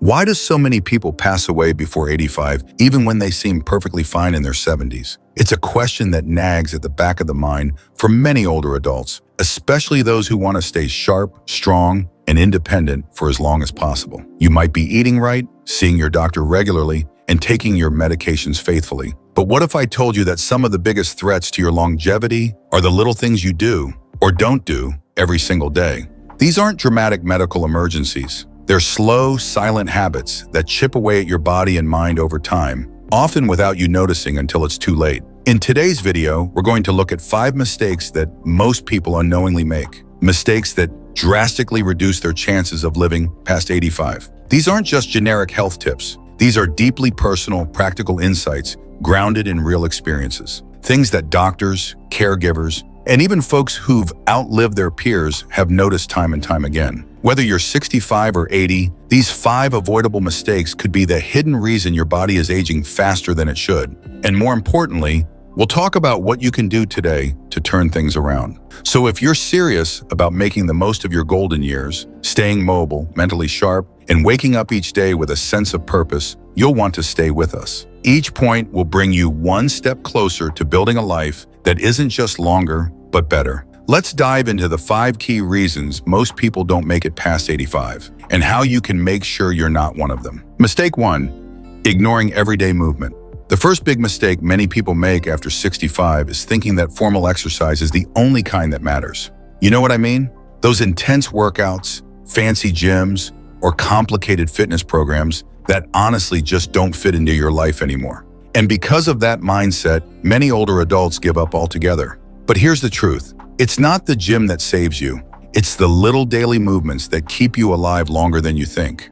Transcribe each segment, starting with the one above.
Why do so many people pass away before 85, even when they seem perfectly fine in their 70s? It's a question that nags at the back of the mind for many older adults, especially those who want to stay sharp, strong, and independent for as long as possible. You might be eating right, seeing your doctor regularly, and taking your medications faithfully. But what if I told you that some of the biggest threats to your longevity are the little things you do or don't do every single day? These aren't dramatic medical emergencies. They're slow, silent habits that chip away at your body and mind over time, often without you noticing until it's too late. In today's video, we're going to look at 5 mistakes that most people unknowingly make. Mistakes that drastically reduce their chances of living past 85. These aren't just generic health tips. These are deeply personal, practical insights grounded in real experiences. Things that doctors, caregivers, and even folks who've outlived their peers have noticed time and time again. Whether you're 65 or 80, these 5 avoidable mistakes could be the hidden reason your body is aging faster than it should. And more importantly, we'll talk about what you can do today to turn things around. So if you're serious about making the most of your golden years, staying mobile, mentally sharp, and waking up each day with a sense of purpose, you'll want to stay with us. Each point will bring you one step closer to building a life that isn't just longer, but better. Let's dive into the 5 key reasons most people don't make it past 85 and how you can make sure you're not one of them. Mistake 1, ignoring everyday movement. The first big mistake many people make after 65 is thinking that formal exercise is the only kind that matters. You know what I mean? Those intense workouts, fancy gyms, or complicated fitness programs that honestly just don't fit into your life anymore. And because of that mindset, many older adults give up altogether. But here's the truth. It's not the gym that saves you. It's the little daily movements that keep you alive longer than you think.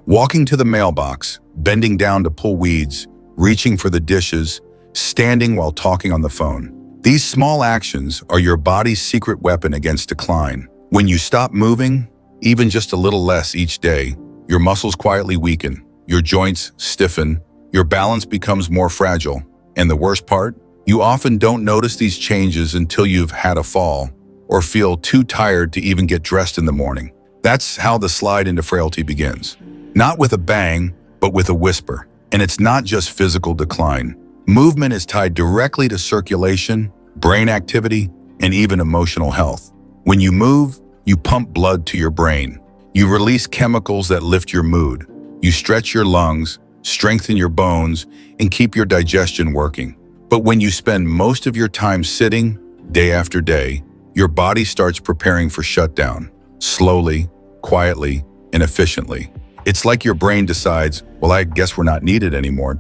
Walking to the mailbox, bending down to pull weeds, reaching for the dishes, standing while talking on the phone. These small actions are your body's secret weapon against decline. When you stop moving, even just a little less each day, your muscles quietly weaken, your joints stiffen, your balance becomes more fragile, and the worst part? You often don't notice these changes until you've had a fall or feel too tired to even get dressed in the morning. That's how the slide into frailty begins. Not with a bang, but with a whisper. And it's not just physical decline. Movement is tied directly to circulation, brain activity, and even emotional health. When you move, you pump blood to your brain. You release chemicals that lift your mood. You stretch your lungs, strengthen your bones, and keep your digestion working. But when you spend most of your time sitting, day after day, your body starts preparing for shutdown, slowly, quietly, and efficiently. It's like your brain decides, well, I guess we're not needed anymore,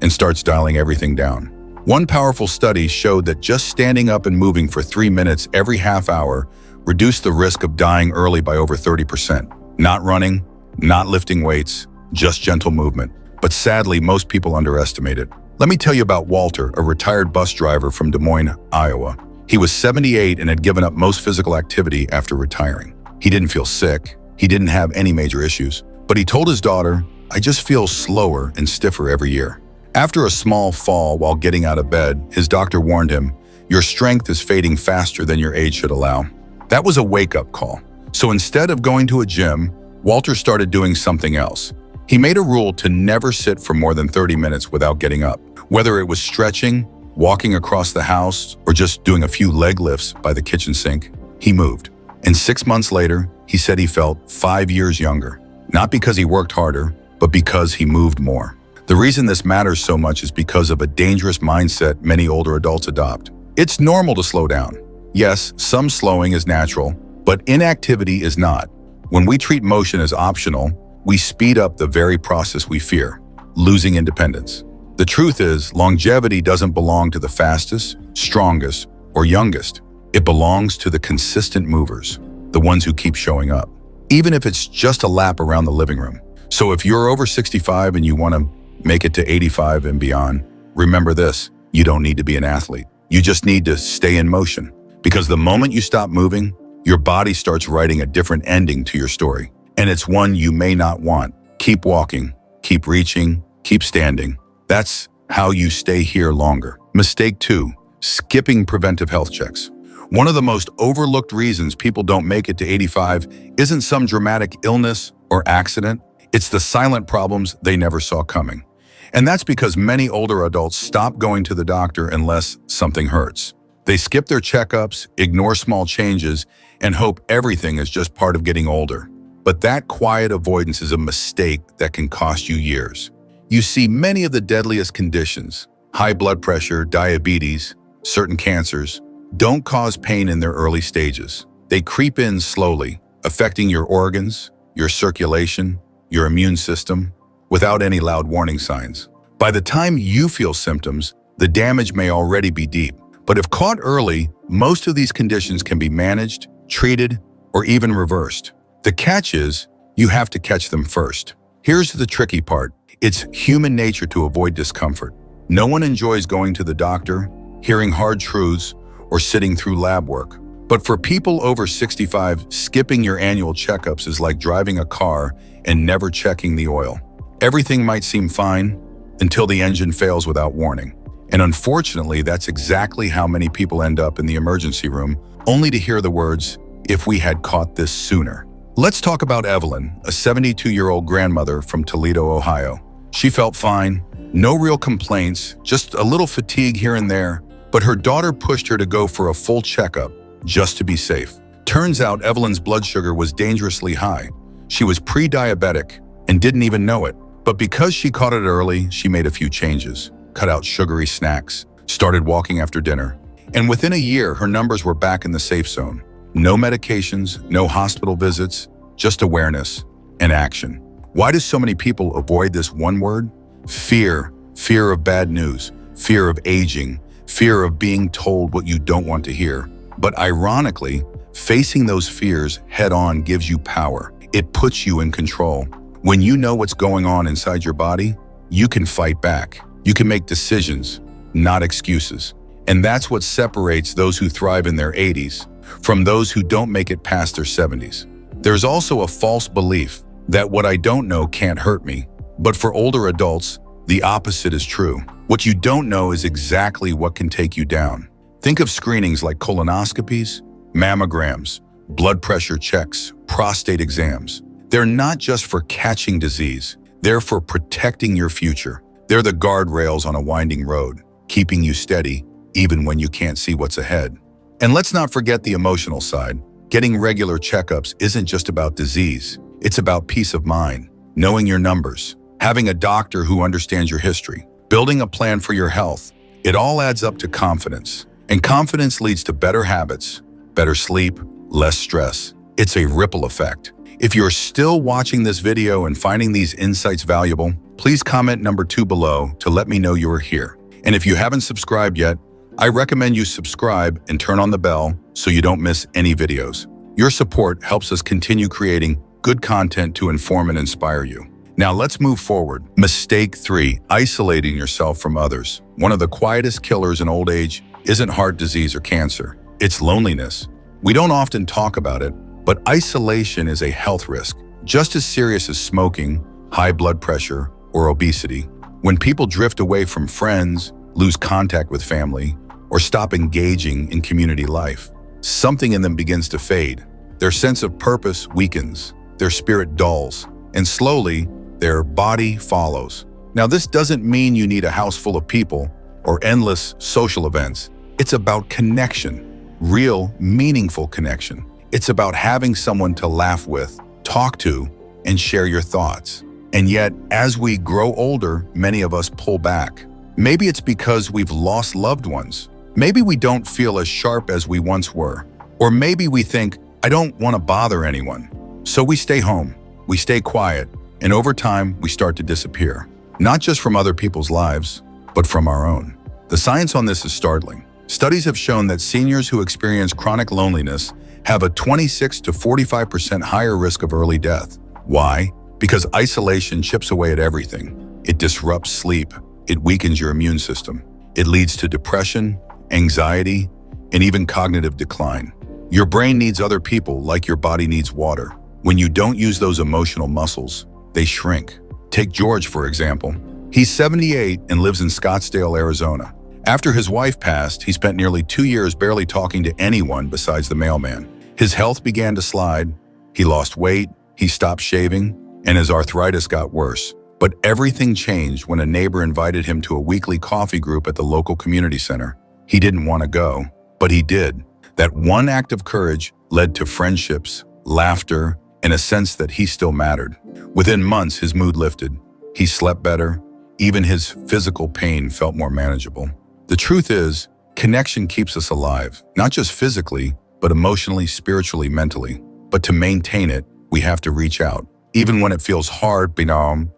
and starts dialing everything down. One powerful study showed that just standing up and moving for 3 minutes every half hour reduced the risk of dying early by over 30%. Not running, not lifting weights, just gentle movement. But sadly, most people underestimate it. Let me tell you about Walter, a retired bus driver from Des Moines, Iowa. He was 78 and had given up most physical activity after retiring. He didn't feel sick. He didn't have any major issues. But he told his daughter, "I just feel slower and stiffer every year." After a small fall while getting out of bed, his doctor warned him, "Your strength is fading faster than your age should allow." That was a wake-up call. So instead of going to a gym, Walter started doing something else. He made a rule to never sit for more than 30 minutes without getting up. Whether it was stretching, walking across the house, or just doing a few leg lifts by the kitchen sink, he moved. And 6 months later, he said he felt 5 years younger. Not because he worked harder, but because he moved more. The reason this matters so much is because of a dangerous mindset many older adults adopt. It's normal to slow down. Yes, some slowing is natural, but inactivity is not. When we treat motion as optional, we speed up the very process we fear, losing independence. The truth is, longevity doesn't belong to the fastest, strongest, or youngest. It belongs to the consistent movers, the ones who keep showing up, even if it's just a lap around the living room. So if you're over 65 and you want to make it to 85 and beyond, remember this: you don't need to be an athlete. You just need to stay in motion. Because the moment you stop moving, your body starts writing a different ending to your story. And it's one you may not want. Keep walking, keep reaching, keep standing. That's how you stay here longer. Mistake 2, skipping preventive health checks. One of the most overlooked reasons people don't make it to 85 isn't some dramatic illness or accident. It's the silent problems they never saw coming. And that's because many older adults stop going to the doctor unless something hurts. They skip their checkups, ignore small changes, and hope everything is just part of getting older. But that quiet avoidance is a mistake that can cost you years. You see, many of the deadliest conditions, high blood pressure, diabetes, certain cancers, don't cause pain in their early stages. They creep in slowly, affecting your organs, your circulation, your immune system, without any loud warning signs. By the time you feel symptoms, the damage may already be deep. But if caught early, most of these conditions can be managed, treated, or even reversed. The catch is, you have to catch them first. Here's the tricky part. It's human nature to avoid discomfort. No one enjoys going to the doctor, hearing hard truths, or sitting through lab work. But for people over 65, skipping your annual checkups is like driving a car and never checking the oil. Everything might seem fine until the engine fails without warning. And unfortunately, that's exactly how many people end up in the emergency room, only to hear the words, "If we had caught this sooner." Let's talk about Evelyn, a 72-year-old grandmother from Toledo, Ohio. She felt fine, no real complaints, just a little fatigue here and there, but her daughter pushed her to go for a full checkup, just to be safe. Turns out Evelyn's blood sugar was dangerously high. She was pre-diabetic and didn't even know it. But because she caught it early, she made a few changes, cut out sugary snacks, started walking after dinner. And within a year, her numbers were back in the safe zone. No medications, no hospital visits, just awareness and action. Why do so many people avoid this one word? Fear. Fear of bad news, fear of aging, fear of being told what you don't want to hear. But ironically, facing those fears head-on gives you power. It puts you in control. When you know what's going on inside your body, you can fight back. You can make decisions, not excuses. And that's what separates those who thrive in their 80s from those who don't make it past their 70s. There's also a false belief that what I don't know can't hurt me. But for older adults, the opposite is true. What you don't know is exactly what can take you down. Think of screenings like colonoscopies, mammograms, blood pressure checks, prostate exams. They're not just for catching disease, they're for protecting your future. They're the guardrails on a winding road, keeping you steady even when you can't see what's ahead. And let's not forget the emotional side. Getting regular checkups isn't just about disease. It's about peace of mind, knowing your numbers, having a doctor who understands your history, building a plan for your health. It all adds up to confidence. And confidence leads to better habits, better sleep, less stress. It's a ripple effect. If you're still watching this video and finding these insights valuable, please comment number 2 below to let me know you are here. And if you haven't subscribed yet, I recommend you subscribe and turn on the bell so you don't miss any videos. Your support helps us continue creating good content to inform and inspire you. Now let's move forward. Mistake 3, isolating yourself from others. One of the quietest killers in old age isn't heart disease or cancer. It's loneliness. We don't often talk about it, but isolation is a health risk, just as serious as smoking, high blood pressure, or obesity. When people drift away from friends, lose contact with family, or stop engaging in community life, something in them begins to fade. Their sense of purpose weakens, their spirit dulls, and slowly, their body follows. Now, this doesn't mean you need a house full of people or endless social events. It's about connection, real, meaningful connection. It's about having someone to laugh with, talk to, and share your thoughts. And yet, as we grow older, many of us pull back. Maybe it's because we've lost loved ones. Maybe we don't feel as sharp as we once were. Or maybe we think, I don't want to bother anyone. So we stay home, we stay quiet, and over time, we start to disappear. Not just from other people's lives, but from our own. The science on this is startling. Studies have shown that seniors who experience chronic loneliness have a 26 to 45% higher risk of early death. Why? Because isolation chips away at everything. It disrupts sleep. It weakens your immune system. It leads to depression, anxiety, and even cognitive decline. Your brain needs other people like your body needs water. When you don't use those emotional muscles, they shrink. Take George, for example. He's 78 and lives in Scottsdale, Arizona. After his wife passed, he spent nearly 2 years barely talking to anyone besides the mailman. His health began to slide. He lost weight, he stopped shaving, and his arthritis got worse. But everything changed when a neighbor invited him to a weekly coffee group at the local community center. He didn't want to go, but he did. That one act of courage led to friendships, laughter, and a sense that he still mattered. Within months, his mood lifted. He slept better. Even his physical pain felt more manageable. The truth is, connection keeps us alive, not just physically, but emotionally, spiritually, mentally. But to maintain it, we have to reach out. Even when it feels hard,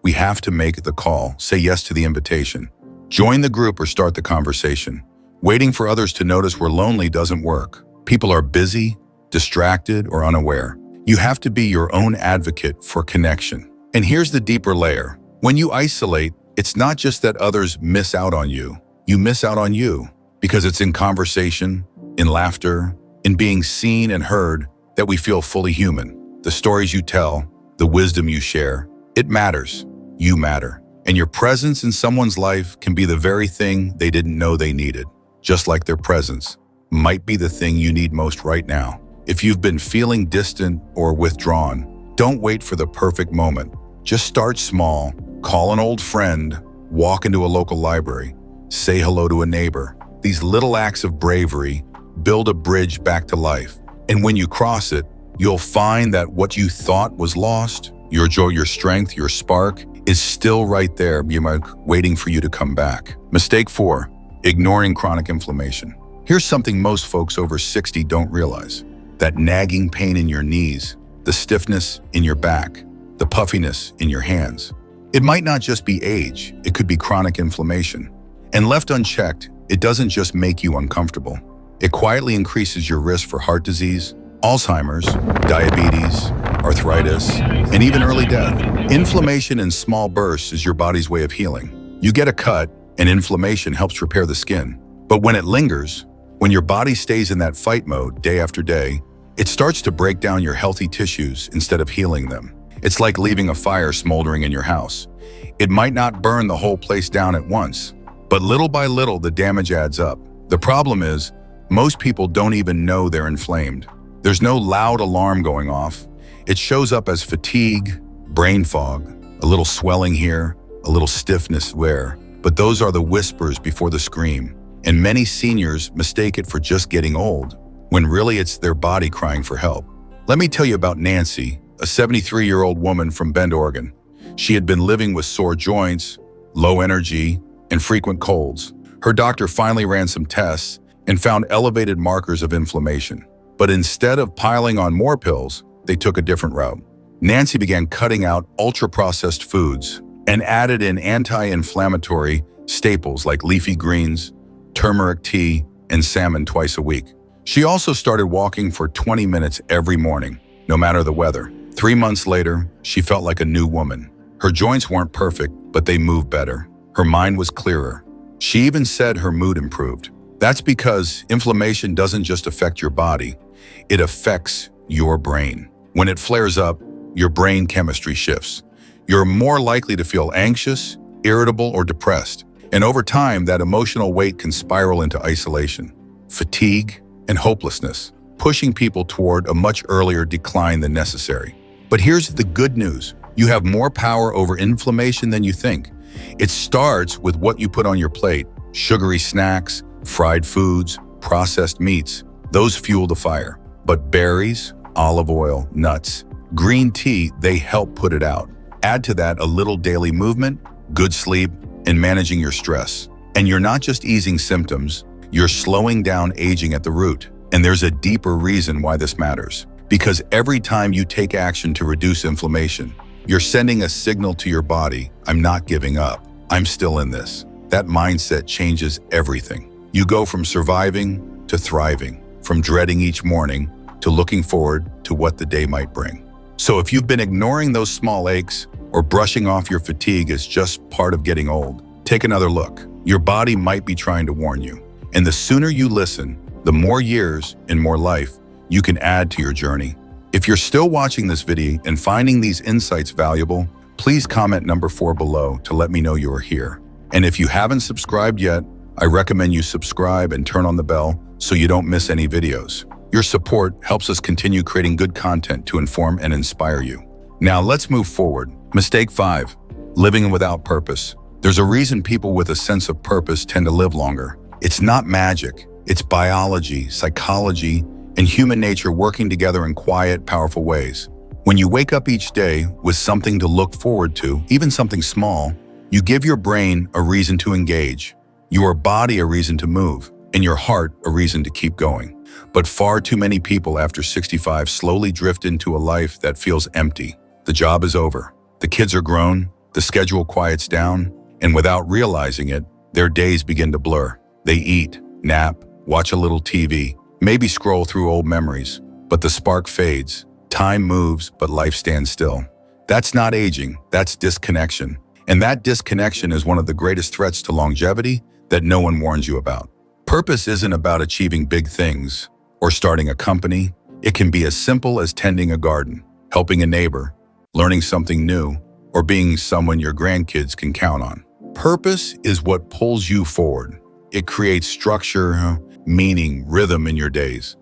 we have to make the call, say yes to the invitation. Join the group or start the conversation. Waiting for others to notice we're lonely doesn't work. People are busy, distracted, or unaware. You have to be your own advocate for connection. And here's the deeper layer. When you isolate, it's not just that others miss out on you. You miss out on you because it's in conversation, in laughter, in being seen and heard that we feel fully human. The stories you tell, the wisdom you share, it matters. You matter. And your presence in someone's life can be the very thing they didn't know they needed. Just like their presence might be the thing you need most right now. If you've been feeling distant or withdrawn, don't wait for the perfect moment. Just start small, call an old friend, walk into a local library, say hello to a neighbor. These little acts of bravery build a bridge back to life. And when you cross it, you'll find that what you thought was lost, your joy, your strength, your spark, is still right there, waiting for you to come back. Mistake 4, ignoring chronic inflammation. Here's something most folks over 60 don't realize. That nagging pain in your knees, the stiffness in your back, the puffiness in your hands. It might not just be age, it could be chronic inflammation. And left unchecked, it doesn't just make you uncomfortable. It quietly increases your risk for heart disease, Alzheimer's, diabetes, arthritis, and even early death. Inflammation in small bursts is your body's way of healing. You get a cut, and inflammation helps repair the skin. But when it lingers, when your body stays in that fight mode day after day, it starts to break down your healthy tissues instead of healing them. It's like leaving a fire smoldering in your house. It might not burn the whole place down at once, but little by little the damage adds up. The problem is, most people don't even know they're inflamed. There's no loud alarm going off. It shows up as fatigue, brain fog, a little swelling here, a little stiffness there. But those are the whispers before the scream. And many seniors mistake it for just getting old, when really it's their body crying for help. Let me tell you about Nancy, a 73-year-old woman from Bend, Oregon. She had been living with sore joints, low energy, and frequent colds. Her doctor finally ran some tests and found elevated markers of inflammation. But instead of piling on more pills, they took a different route. Nancy began cutting out ultra-processed foods and added in anti-inflammatory staples like leafy greens, turmeric tea, and salmon twice a week. She also started walking for 20 minutes every morning, no matter the weather. 3 months later, she felt like a new woman. Her joints weren't perfect, but they moved better. Her mind was clearer. She even said her mood improved. That's because inflammation doesn't just affect your body, it affects your brain. When it flares up, your brain chemistry shifts. You're more likely to feel anxious, irritable, or depressed. And over time, that emotional weight can spiral into isolation, fatigue, and hopelessness, pushing people toward a much earlier decline than necessary. But here's the good news. You have more power over inflammation than you think. It starts with what you put on your plate. Sugary snacks, fried foods, processed meats, those fuel the fire. But berries, olive oil, nuts, green tea, they help put it out. Add to that a little daily movement, good sleep, and managing your stress. And you're not just easing symptoms, you're slowing down aging at the root. And there's a deeper reason why this matters. Because every time you take action to reduce inflammation, you're sending a signal to your body, I'm not giving up, I'm still in this. That mindset changes everything. You go from surviving to thriving, from dreading each morning to looking forward to what the day might bring. So if you've been ignoring those small aches or brushing off your fatigue as just part of getting old, take another look. Your body might be trying to warn you. And the sooner you listen, the more years and more life you can add to your journey. If you're still watching this video and finding these insights valuable, please comment number 4 below to let me know you are here. And if you haven't subscribed yet, I recommend you subscribe and turn on the bell so you don't miss any videos. Your support helps us continue creating good content to inform and inspire you. Now let's move forward. Mistake 5. Living without purpose. There's a reason people with a sense of purpose tend to live longer. It's not magic. It's biology, psychology, and human nature working together in quiet, powerful ways. When you wake up each day with something to look forward to, even something small, you give your brain a reason to engage, your body a reason to move, and your heart a reason to keep going. But far too many people after 65 slowly drift into a life that feels empty. The job is over. The kids are grown. The schedule quiets down. And without realizing it, their days begin to blur. They eat, nap, watch a little TV, maybe scroll through old memories. But the spark fades. Time moves, but life stands still. That's not aging. That's disconnection. And that disconnection is one of the greatest threats to longevity that no one warns you about. Purpose isn't about achieving big things or starting a company. It can be as simple as tending a garden, helping a neighbor, learning something new, or being someone your grandkids can count on. Purpose is what pulls you forward. It creates structure, meaning, rhythm in your days.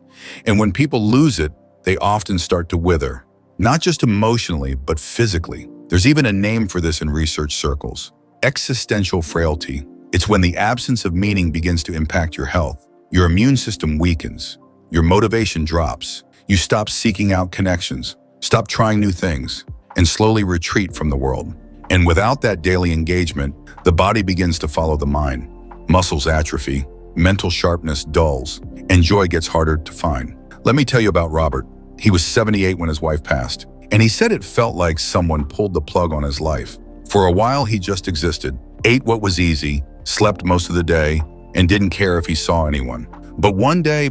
And when people lose it, they often start to wither, not just emotionally, but physically. There's even a name for this in research circles: existential frailty. It's when the absence of meaning begins to impact your health. Your immune system weakens. Your motivation drops. You stop seeking out connections, stop trying new things, and slowly retreat from the world. And without that daily engagement, the body begins to follow the mind. Muscles atrophy, mental sharpness dulls, and joy gets harder to find. Let me tell you about Robert. He was 78 when his wife passed, and he said it felt like someone pulled the plug on his life. For a while, he just existed, ate what was easy, slept most of the day, and didn't care if he saw anyone. But one day,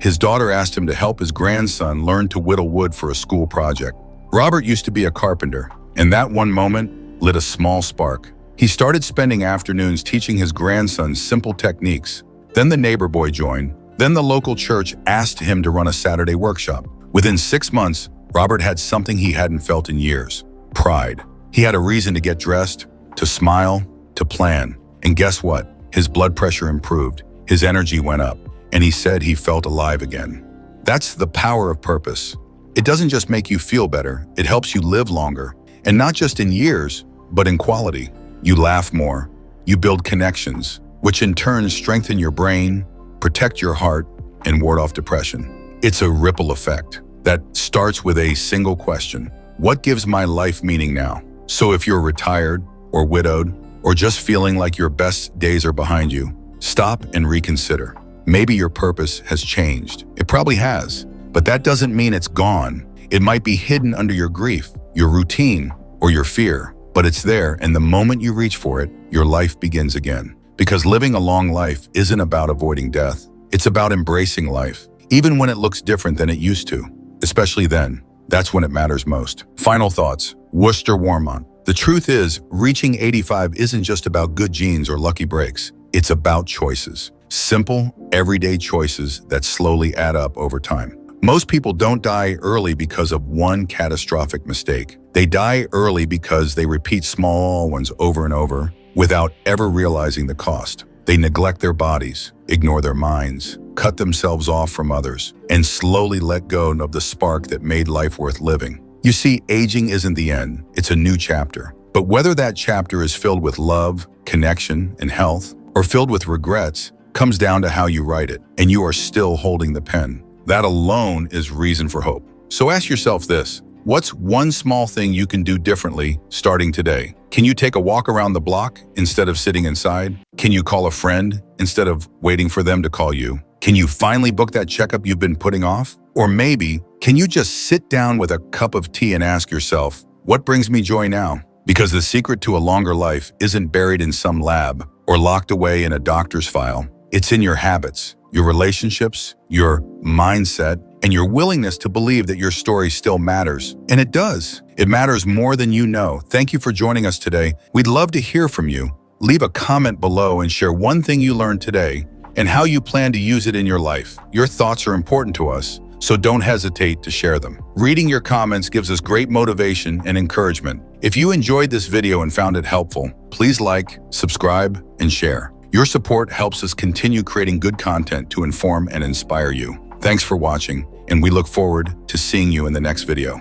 his daughter asked him to help his grandson learn to whittle wood for a school project. Robert used to be a carpenter, and that one moment lit a small spark. He started spending afternoons teaching his grandson simple techniques. Then the neighbor boy joined. Then the local church asked him to run a Saturday workshop. Within 6 months, Robert had something he hadn't felt in years: pride. He had a reason to get dressed, to smile, to plan. And guess what? His blood pressure improved, his energy went up, and he said he felt alive again. That's the power of purpose. It doesn't just make you feel better, it helps you live longer. And not just in years, but in quality. You laugh more, you build connections, which in turn strengthen your brain, protect your heart, and ward off depression. It's a ripple effect that starts with a single question: what gives my life meaning now? So if you're retired, or widowed, or just feeling like your best days are behind you, stop and reconsider. Maybe your purpose has changed. It probably has, but that doesn't mean it's gone. It might be hidden under your grief, your routine, or your fear, but it's there, and the moment you reach for it, your life begins again. Because living a long life isn't about avoiding death. It's about embracing life, even when it looks different than it used to. Especially then, that's when it matters most. Final thoughts. Worcester Warmont. The truth is, reaching 85 isn't just about good genes or lucky breaks. It's about choices. Simple, everyday choices that slowly add up over time. Most people don't die early because of one catastrophic mistake. They die early because they repeat small ones over and over without ever realizing the cost. They neglect their bodies, ignore their minds, cut themselves off from others, and slowly let go of the spark that made life worth living. You see, aging isn't the end, it's a new chapter. But whether that chapter is filled with love, connection, and health, or filled with regrets, comes down to how you write it, and you are still holding the pen. That alone is reason for hope. So ask yourself this: what's one small thing you can do differently starting today? Can you take a walk around the block instead of sitting inside? Can you call a friend instead of waiting for them to call you? Can you finally book that checkup you've been putting off? Or maybe, can you just sit down with a cup of tea and ask yourself, what brings me joy now? Because the secret to a longer life isn't buried in some lab or locked away in a doctor's file. It's in your habits, your relationships, your mindset, and your willingness to believe that your story still matters. And it does. It matters more than you know. Thank you for joining us today. We'd love to hear from you. Leave a comment below and share one thing you learned today and how you plan to use it in your life. Your thoughts are important to us, so don't hesitate to share them. Reading your comments gives us great motivation and encouragement. If you enjoyed this video and found it helpful, please like, subscribe, and share. Your support helps us continue creating good content to inform and inspire you. Thanks for watching, and we look forward to seeing you in the next video.